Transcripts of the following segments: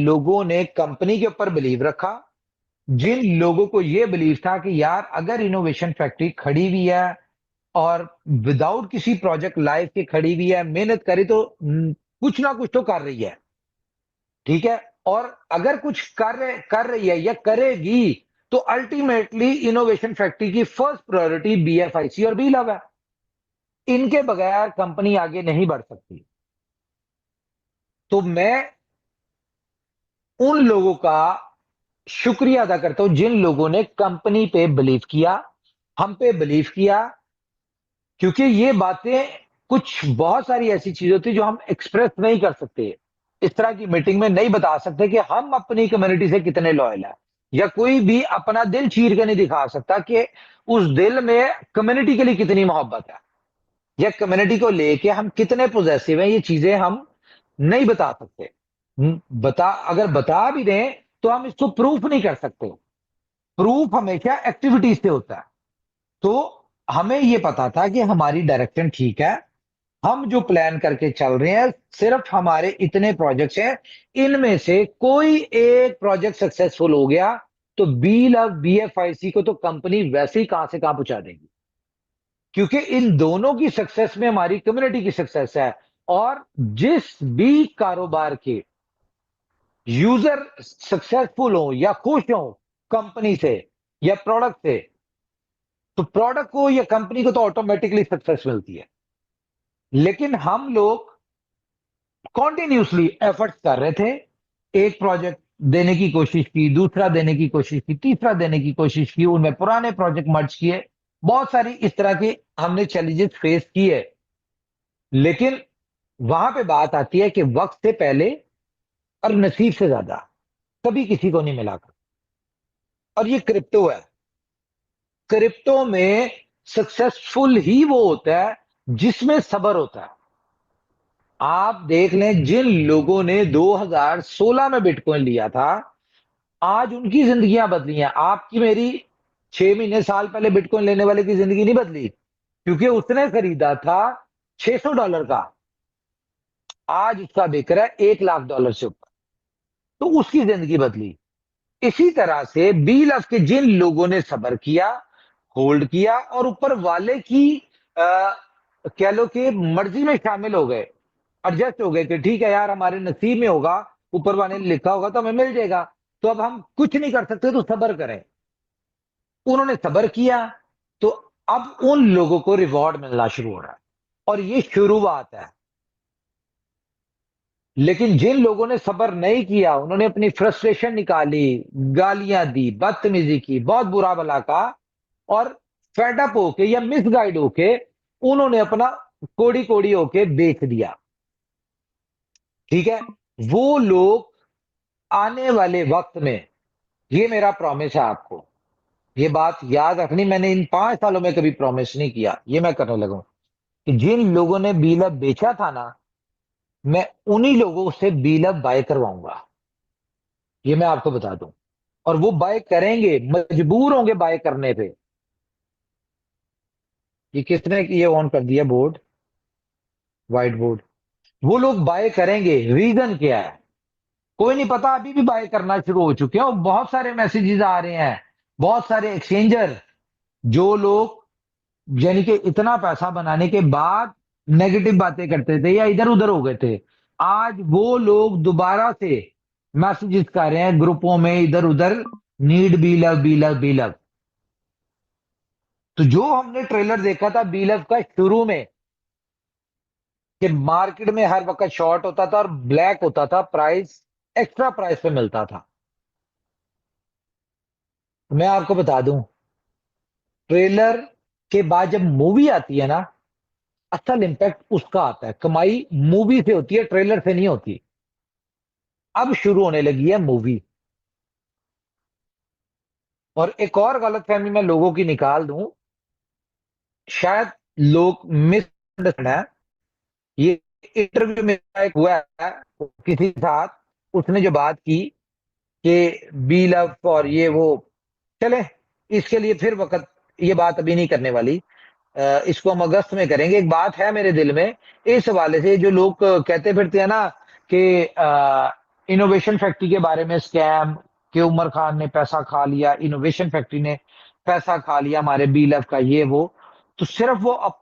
लोगों ने कंपनी के ऊपर बिलीव रखा, जिन लोगों को यह बिलीव था कि यार अगर इनोवेशन फैक्ट्री खड़ी हुई है और विदाउट किसी प्रोजेक्ट लाइफ के खड़ी हुई है, मेहनत करे तो कुछ ना कुछ तो कर रही है, ठीक है। और अगर कुछ कर रही है या करेगी तो अल्टीमेटली इनोवेशन फैक्ट्री की फर्स्ट प्रायोरिटी बीएफआईसी और बी लव है। इनके बगैर कंपनी आगे नहीं बढ़ सकती। तो मैं उन लोगों का शुक्रिया अदा करता हूं जिन लोगों ने कंपनी पे बिलीव किया, हम पे बिलीव किया, क्योंकि ये बातें कुछ बहुत सारी ऐसी चीजें होती जो हम एक्सप्रेस नहीं कर सकते, इस तरह की मीटिंग में नहीं बता सकते कि हम अपनी कम्युनिटी से कितने लॉयल है, या कोई भी अपना दिल चीर के नहीं दिखा सकता कि उस दिल में कम्युनिटी के लिए कितनी मोहब्बत है, या कम्युनिटी को लेके हम कितने पोजेसिव हैं। ये चीजें हम नहीं बता सकते। अगर बता भी दें तो हम इसको प्रूफ नहीं कर सकते। प्रूफ हमेशा एक्टिविटीज से होता है। तो हमें यह पता था कि हमारी डायरेक्शन ठीक है, हम जो प्लान करके चल रहे हैं, सिर्फ हमारे इतने प्रोजेक्ट्स हैं, इनमें से कोई एक प्रोजेक्ट सक्सेसफुल हो गया तो बी लव बीएफआईसी को तो कंपनी वैसे ही कहां से कहां पहुंचा देगी, क्योंकि इन दोनों की सक्सेस में हमारी कम्युनिटी की सक्सेस है। और जिस भी कारोबार के यूजर सक्सेसफुल हो या खुश हो कंपनी से या प्रोडक्ट से, तो प्रोडक्ट को या कंपनी को तो ऑटोमेटिकली सक्सेस मिलती है। लेकिन हम लोग कॉन्टिन्यूसली एफर्ट्स कर रहे थे, एक प्रोजेक्ट देने की कोशिश की, दूसरा देने की कोशिश की, तीसरा देने की कोशिश की, उनमें पुराने प्रोजेक्ट मर्ज किए, बहुत सारी इस तरह के हमने चैलेंजेस फेस किए। लेकिन वहां पे बात आती है कि वक्त से पहले और नसीब से ज्यादा कभी किसी को नहीं मिला कर। और ये क्रिप्टो है। क्रिप्टो में सक्सेसफुल ही वो होता है जिसमें सब्र होता है। आप देख लें, जिन लोगों ने 2016 में बिटकॉइन लिया था, आज उनकी जिंदगियां बदली हैं। आपकी मेरी 6 महीने साल पहले बिटकॉइन लेने वाले की जिंदगी नहीं बदली, क्योंकि उसने खरीदा था $600 का, आज उसका बिक रहा है $1 लाख से ऊपर। तो उसकी जिंदगी बदली। इसी तरह से बी लव के जिन लोगों ने सब्र किया, होल्ड किया और ऊपर वाले की आ, कह लो कि मर्जी में शामिल हो गए, एडजस्ट हो गए कि ठीक है यार, हमारे नसीब में होगा, ऊपर वाले ने लिखा होगा तो हमें मिल जाएगा, तो अब हम कुछ नहीं कर सकते तो सब्र करें। उन्होंने सब्र किया, तो अब उन लोगों को रिवॉर्ड मिलना शुरू हो रहा है। और ये शुरुआत है। लेकिन जिन लोगों ने सब्र नहीं किया, उन्होंने अपनी फ्रस्ट्रेशन निकाली, गालियां दी, बदतमीजी की, बहुत बुरा भला कहा, और फेडअप होके या मिसगाइड होके उन्होंने अपना कोड़ी कोड़ी होके बेच दिया। ठीक है। वो लोग आने वाले वक्त में, ये मेरा प्रॉमिस है आपको, ये बात याद रखनी, मैंने इन 5 सालों में कभी प्रॉमिस नहीं किया, ये मैं करने लगा कि जिन लोगों ने बीलअप बेचा था ना, मैं उन्हीं लोगों से बीलअप बाय करवाऊंगा, ये मैं आपको बता दूं। और वो बाय करेंगे, मजबूर होंगे बाय करने पे। ये किसने ये ऑन कर दिया बोर्ड, व्हाइट बोर्ड? वो लोग बाय करेंगे। रीजन क्या है कोई नहीं पता, अभी भी बाय करना शुरू हो चुके हैं और बहुत सारे मैसेजेस आ रहे हैं, बहुत सारे एक्सचेंजर, जो लोग यानी कि इतना पैसा बनाने के बाद नेगेटिव बातें करते थे या इधर उधर हो गए थे, आज वो लोग दोबारा से मैसेजेस कर रहे हैं ग्रुपों में इधर उधर, need be love be love be love. तो जो हमने ट्रेलर देखा था बी लव का शुरू में, कि मार्केट में हर वक्त शॉर्ट होता था और ब्लैक होता था, प्राइस एक्स्ट्रा प्राइस पे मिलता था। मैं आपको बता दूं, ट्रेलर के बाद जब मूवी आती है ना, असल इंपैक्ट उसका आता है, कमाई मूवी से होती है, ट्रेलर से नहीं होती। अब शुरू होने लगी है मूवी। और एक और गलतफहमी मैं लोगों की निकाल दूं, शायद लोग मिसअंडरस्टैंड है। ये इंटरव्यू में एक हुआ है किसी के साथ, उसने जो बात की कि बी लव और ये वो, चले इसके लिए फिर वक्त, ये बात अभी नहीं करने वाली, इसको हम अगस्त में करेंगे। एक बात है मेरे दिल में इस हवाले से, जो लोग कहते फिरते हैं ना कि इनोवेशन फैक्ट्री के बारे में स्कैम कि उमर खान ने पैसा खा लिया, इनोवेशन फैक्ट्री ने पैसा खा लिया हमारे बीलफ का, ये वो। तो सिर्फ वो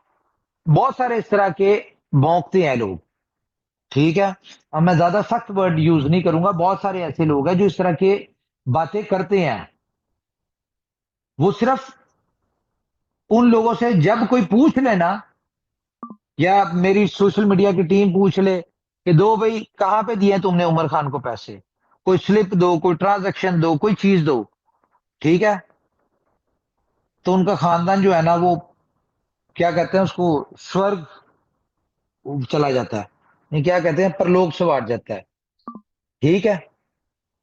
बहुत सारे इस तरह के भौंकते हैं लोग, ठीक है। अब मैं ज्यादा सख्त वर्ड यूज नहीं करूंगा, बहुत सारे ऐसे लोग हैं जो इस तरह के बातें करते हैं। वो सिर्फ उन लोगों से जब कोई पूछ लेना, या मेरी सोशल मीडिया की टीम पूछ ले कि दो भाई कहां पे दिए तुमने उमर खान को पैसे, कोई स्लिप दो, कोई ट्रांजैक्शन दो, कोई चीज दो, ठीक है। तो उनका खानदान जो है ना, वो क्या कहते हैं उसको, स्वर्ग चला जाता है, नहीं क्या कहते हैं, परलोक से बांट जाता है, ठीक है।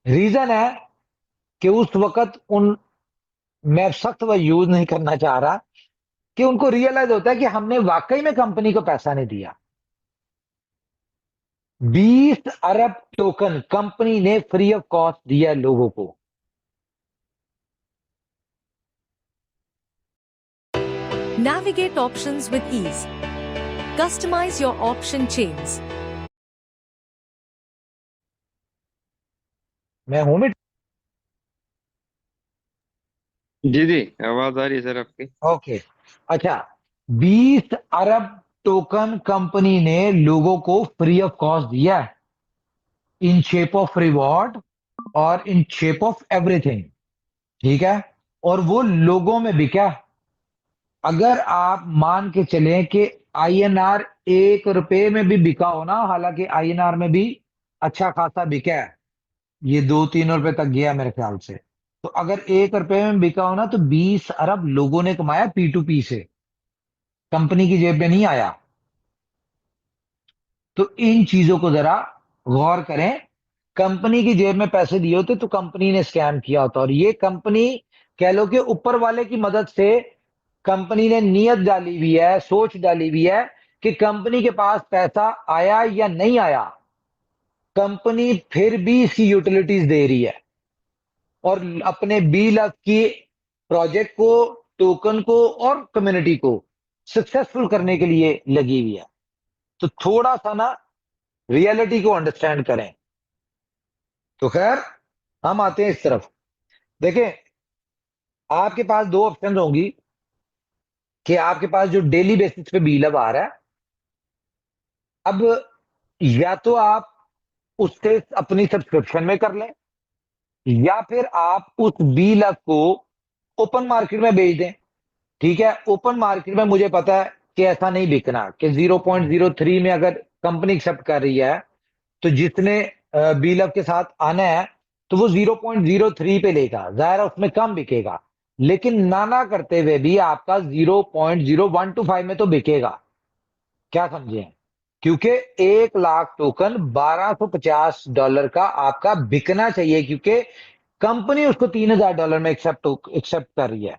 रीजन है कि उस वक्त उन, मैं सख्त वर्ड यूज नहीं करना चाह रहा, कि उनको रियलाइज होता है कि हमने वाकई में कंपनी को पैसा नहीं दिया। 20 अरब टोकन कंपनी ने फ्री ऑफ कॉस्ट दिया लोगों को। Navigate options with ease. Customize your option chains. मैं हूं में, जी जी, आवाज आ रही है सर आपकी। ओके। अच्छा, 20 अरब टोकन कंपनी ने लोगों को फ्री ऑफ कॉस्ट दिया है, इन शेप ऑफ रिवॉर्ड और इन शेप ऑफ एवरीथिंग, ठीक है। और वो लोगों में बिका। अगर आप मान के चलें कि आईएनआर 1 रुपए में भी बिका हो ना, हालांकि आईएनआर में भी अच्छा खासा बिका है, ये 2-3 रुपए तक गया मेरे ख्याल से। तो अगर 1 रुपए में बिका हो ना, तो 20 अरब लोगों ने कमाया P2P से, कंपनी की जेब में नहीं आया। तो इन चीजों को जरा गौर करें। कंपनी की जेब में पैसे दिए होते तो कंपनी ने स्कैम किया होता, और ये कंपनी, कह लो कि ऊपर वाले की मदद से कंपनी ने नियत डाली हुई है, सोच डाली हुई है कि कंपनी के पास पैसा आया या नहीं आया, कंपनी फिर भी इसकी यूटिलिटीज दे रही है और अपने बी लव की प्रोजेक्ट को, टोकन को और कम्युनिटी को सक्सेसफुल करने के लिए लगी हुई है। तो थोड़ा सा ना रियलिटी को अंडरस्टैंड करें। तो खैर, हम आते हैं इस तरफ। देखें, आपके पास दो ऑप्शन होंगी कि आपके पास जो डेली बेसिस पे बिल आ रहा है, अब या तो आप उससे अपनी सब्सक्रिप्शन में कर लें, या फिर आप उस बी लव को ओपन मार्केट में बेच दें, ठीक है। ओपन मार्केट में मुझे पता है कि ऐसा नहीं बिकना, कि 0.03 में अगर कंपनी एक्सेप्ट कर रही है, तो जितने बी लव के साथ आना है तो वो 0.03 पे लेगा, जाहिर है उसमें कम बिकेगा। लेकिन नाना करते हुए भी आपका 0.0125 में तो बिकेगा, क्या समझे। क्योंकि 1 लाख टोकन $1250 का आपका बिकना चाहिए, क्योंकि कंपनी उसको $3000 में एक्सेप्ट कर रही है,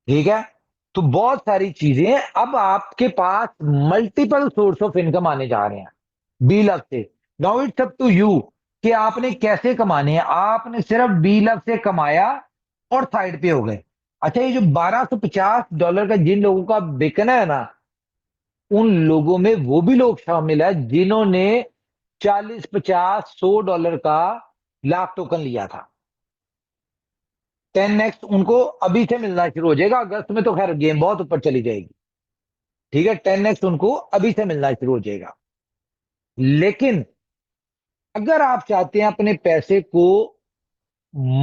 ठीक है। तो बहुत सारी चीजें, अब आपके पास मल्टीपल सोर्स ऑफ इनकम आने जा रहे हैं बी लव से। Now it's up to you कि आपने कैसे कमाने हैं। आपने सिर्फ बी लव से कमाया और साइड पे हो गए। अच्छा, ये जो $1250 का जिन लोगों का बिकना है ना, उन लोगों में वो भी लोग शामिल है जिन्होंने 40, 50, $100 का लाख टोकन लिया था। 10x उनको अभी से मिलना शुरू हो जाएगा, अगस्त में तो खैर गेम बहुत ऊपर चली जाएगी, ठीक है। 10x उनको अभी से मिलना शुरू हो जाएगा। लेकिन अगर आप चाहते हैं अपने पैसे को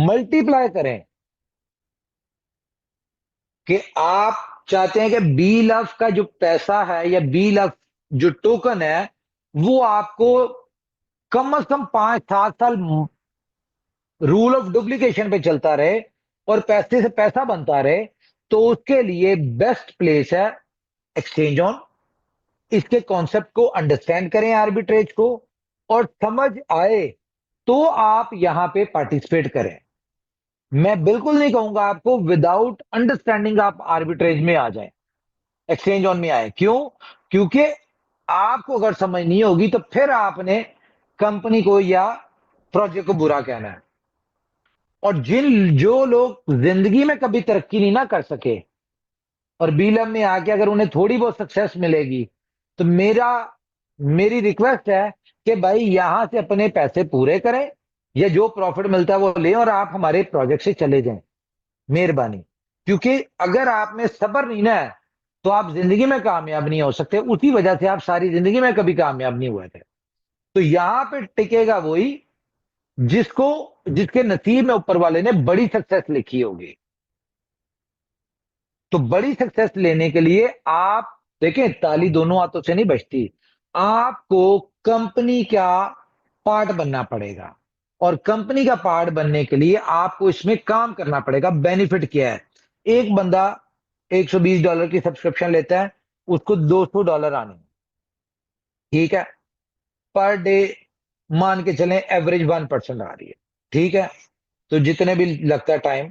मल्टीप्लाई करें, कि आप चाहते हैं कि बी लव का जो पैसा है या बी लव जो टोकन है, वो आपको कम से कम 5-7 साल रूल ऑफ डुप्लीकेशन पे चलता रहे और पैसे से पैसा बनता रहे, तो उसके लिए बेस्ट प्लेस है एक्सचेंज ऑन। इसके कॉन्सेप्ट को अंडरस्टैंड करें, आर्बिट्रेज को, और समझ आए तो आप यहां पे पार्टिसिपेट करें। मैं बिल्कुल नहीं कहूंगा आपको विदाउट अंडरस्टैंडिंग आप आर्बिट्रेज में आ जाएं, एक्सचेंज ऑन में आए। क्यों? क्योंकि आपको अगर समझ नहीं होगी तो फिर आपने कंपनी को या प्रोजेक्ट को बुरा कहना है। और जो लोग जिंदगी में कभी तरक्की नहीं ना कर सके, और बीलम में आके अगर उन्हें थोड़ी बहुत सक्सेस मिलेगी, तो मेरी रिक्वेस्ट है कि भाई यहां से अपने पैसे पूरे करें या जो प्रॉफिट मिलता है वो लें और आप हमारे प्रोजेक्ट से चले जाएं, मेहरबानी। क्योंकि अगर आप में सब्र नहीं ना है तो आप जिंदगी में कामयाब नहीं हो सकते। उसी वजह से आप सारी जिंदगी में कभी कामयाब नहीं हुए थे। तो यहां पे टिकेगा वही जिसको जिसके नसीब में ऊपर वाले ने बड़ी सक्सेस लिखी होगी। तो बड़ी सक्सेस लेने के लिए आप देखें, ताली दोनों हाथों से नहीं बजती। आपको कंपनी का पार्ट बनना पड़ेगा और कंपनी का पार्ट बनने के लिए आपको इसमें काम करना पड़ेगा। बेनिफिट क्या है? एक बंदा $120 की सब्सक्रिप्शन लेता है, उसको $200 आने हैं, ठीक है। पर डे मान के चलें एवरेज 1% आ रही है, ठीक है। तो जितने भी लगता है टाइम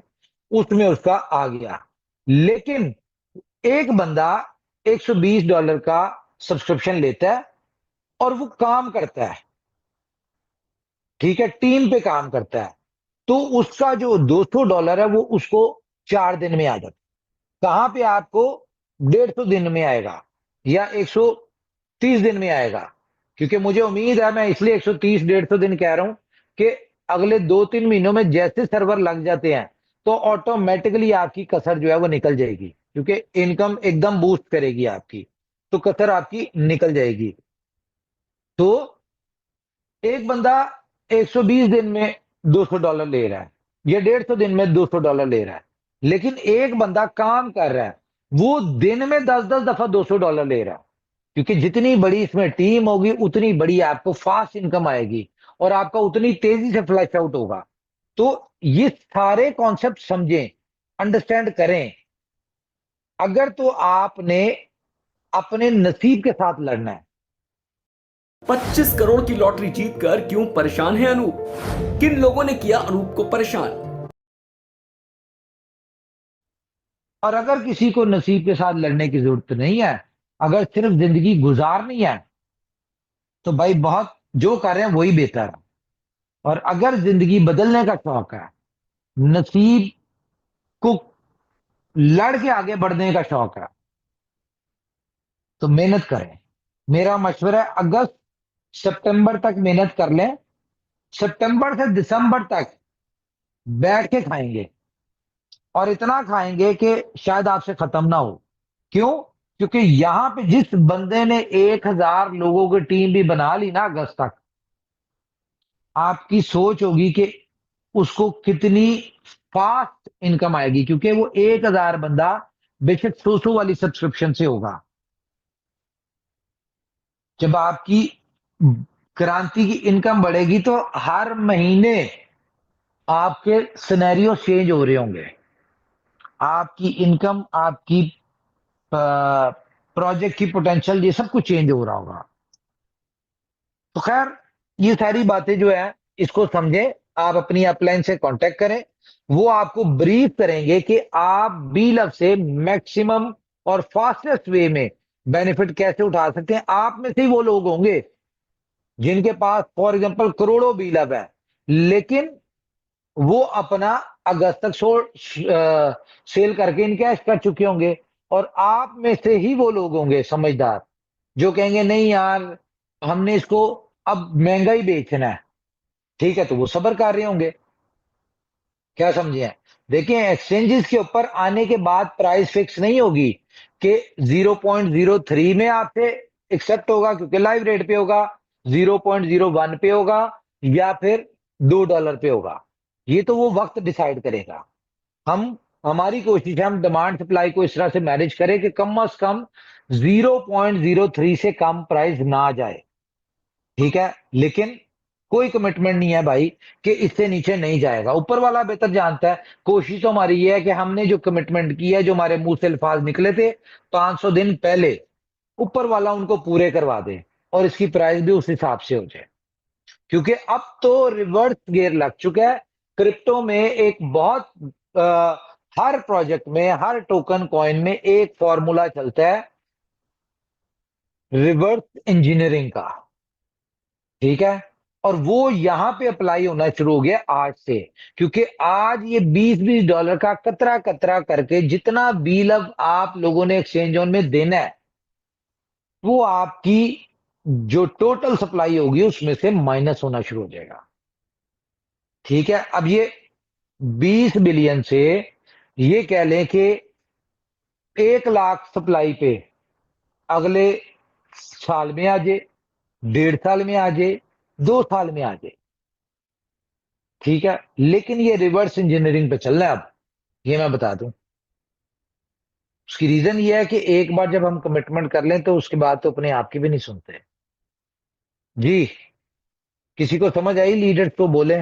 उसमें उसका आ गया। लेकिन एक बंदा $120 का सब्सक्रिप्शन लेता है और वो काम करता है, ठीक है, टीम पे काम करता है, तो उसका जो $200 है वो उसको 4 दिन में आ जाता है। कहां पे आपको 150 दिन में आएगा या 130 दिन में आएगा? क्योंकि मुझे उम्मीद है, मैं इसलिए 130 150 दिन कह रहा हूं कि अगले 2-3 महीनों में जैसे सर्वर लग जाते हैं तो ऑटोमेटिकली आपकी कसर जो है वो निकल जाएगी, क्योंकि इनकम एकदम बूस्ट करेगी आपकी, तो कसर आपकी निकल जाएगी। तो एक बंदा 120 दिन में $200 ले रहा है या 150 दिन में $200 ले रहा है, लेकिन एक बंदा काम कर रहा है, वो दिन में 10-10 दफा $200 ले रहा है। क्योंकि जितनी बड़ी इसमें टीम होगी उतनी बड़ी आपको फास्ट इनकम आएगी और आपका उतनी तेजी से फ्लैश आउट होगा। तो ये सारे कॉन्सेप्ट समझें, अंडरस्टैंड करें। अगर तो आपने अपने नसीब के साथ लड़ना है। 25 करोड़ की लॉटरी जीतकर क्यों परेशान है अनूप? किन लोगों ने किया अनूप को परेशान? और अगर किसी को नसीब के साथ लड़ने की जरूरत नहीं है, अगर सिर्फ जिंदगी गुजारनी है, तो भाई बहुत जो कर रहे हैं वही बेहतर है। और अगर जिंदगी बदलने का शौक है, नसीब को लड़ के आगे बढ़ने का शौक है, तो मेहनत करें। मेरा मशवरा है, अगस्त सितंबर तक मेहनत कर लें। सितंबर से दिसंबर तक बैठ के खाएंगे और इतना खाएंगे कि शायद आपसे खत्म ना हो। क्यों? क्योंकि यहां पे जिस बंदे ने 1,000 लोगों की टीम भी बना ली ना अगस्त तक, आपकी सोच होगी कि उसको कितनी फास्ट इनकम आएगी, क्योंकि वो 1,000 बंदा बेशक 100 वाली सब्सक्रिप्शन से होगा। जब आपकी क्रांति की इनकम बढ़ेगी तो हर महीने आपके सिनेरियो चेंज हो रहे होंगे। आपकी इनकम, आपकी प्रोजेक्ट की पोटेंशियल, ये सब कुछ चेंज हो रहा होगा। तो खैर, ये सारी बातें जो है इसको समझें। आप अपनी अपलाइन से कांटेक्ट करें, वो आपको ब्रीफ करेंगे कि आप बी लव से मैक्सिमम और फास्टेस्ट वे में बेनिफिट कैसे उठा सकते हैं। आप में से ही वो लोग होंगे जिनके पास फॉर एग्जांपल करोड़ों बी लव है, लेकिन वो अपना अगस्त तक सेल करके इनकैश कर चुके होंगे। और आप में से ही वो लोग होंगे समझदार जो कहेंगे नहीं यार, हमने इसको अब महंगा ही बेचना है, ठीक है, तो वो सब्र कर रहे होंगे। क्या समझे? देखिए, एक्सचेंजेस के ऊपर आने के बाद प्राइस फिक्स नहीं होगी कि 0.03 में आपसे एक्सेप्ट होगा क्योंकि लाइव रेट पे होगा, 0.01 पे होगा, या फिर $2 पे होगा। ये तो वो वक्त डिसाइड करेगा। हम हमारी कोशिश है, हम डिमांड सप्लाई को इस तरह से मैनेज करें कि कम से कम 0.03 से कम प्राइस ना जाए, ठीक है। लेकिन कोई कमिटमेंट नहीं है भाई कि इससे नीचे नहीं जाएगा। ऊपर वाला बेहतर जानता है। कोशिश तो हमारी ये है कि हमने जो कमिटमेंट की है, जो हमारे मुंह से अल्फाज निकले थे 500 दिन पहले, ऊपर वाला उनको पूरे करवा दे और इसकी प्राइस भी उस हिसाब से हो जाए। क्योंकि अब तो रिवर्स गियर लग चुका है क्रिप्टो में। एक बहुत हर प्रोजेक्ट में, हर टोकन कॉइन में एक फॉर्मूला चलता है रिवर्स इंजीनियरिंग का, ठीक है। और वो यहां पे अप्लाई होना शुरू हो गया आज से। क्योंकि आज ये $20-20 का कतरा कतरा करके जितना बी लव आप लोगों ने एक्सचेंज ऑन में देना है, वो आपकी जो टोटल सप्लाई होगी उसमें से माइनस होना शुरू हो जाएगा। ठीक है, अब ये 20 बिलियन से ये कह लें कि 1 लाख सप्लाई पे अगले साल में आ जाए, 1.5 साल में आ जाए, 2 साल में आ जाए। ठीक है, लेकिन ये रिवर्स इंजीनियरिंग पे चल रहा है। अब ये मैं बता दूं, उसकी रीजन ये है कि एक बार जब हम कमिटमेंट कर लें तो उसके बाद तो अपने आप की भी नहीं सुनते। जी, किसी को समझ आई? लीडर तो बोले।